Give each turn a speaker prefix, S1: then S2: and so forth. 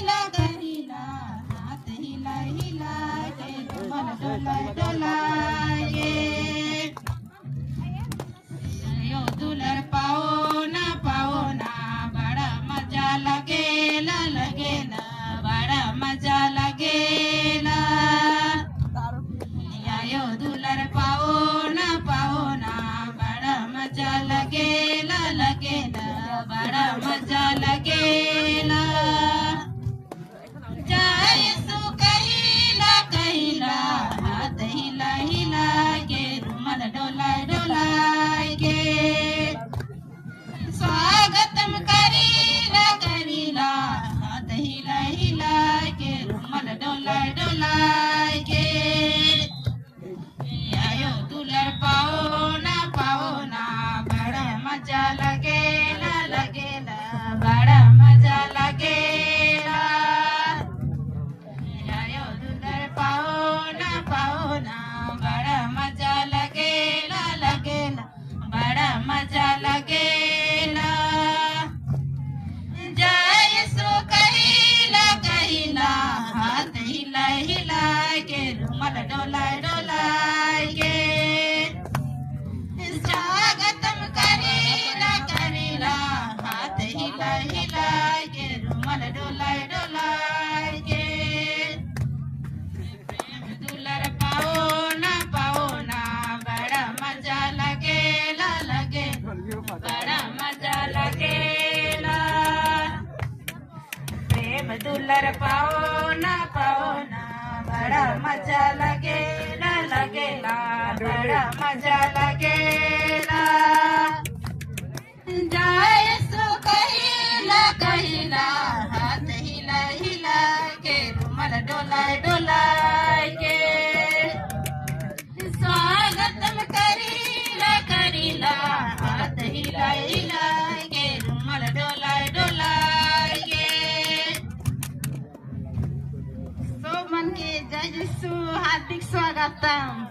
S1: कहिला हाथ हिला हिला के रुमाल डोलाय डोलाय यो दुलर पाओना पाओना बड़ा मजा लगेला लगेला बड़ा मजा लगेला यो दुलर पाओना पाओना बड़ा मजा लगेला लगेला बड़ा मजा लगेला जय सु कहिला कहिला हाथ हिला हिला के रुमाल डोलाय डोलाय के स्वागतम करीला करीला हाथ हिला हिला के रुमाल डोलाय डोलाय के आयो दुलर पाओना पाओना बड़ा मजा लगेला लगेला बड़ा मजा लगेला आयो दुलर पाओना पाओना बड़ा मजा लगेला लगेला बड़ा मजा लगेला जय सो कहिला कहिला हाथ हिला हिला के रुमाल डोलाय डोलाय के स्वागतम करीला करीला हाथ हिला हिला के रुमाल डोलाय डोलाय के दुलर पाओना पाओना बड़ा मजा लगेला लगे बड़ा मजा लगेला प्रेम दुलर पाओना पाओना बड़ा मजा लगेला लगेला बड़ा मजा लगेला जय सो कहिला कहिला हाथ हिला हिला के रुमाल डोलाय डोलाय के स्वागतम करीला करीला हाथ हिला हिला के रुमाल डोलाय डोलाय के सोमन के जय यीशु हार्दिक स्वागतम।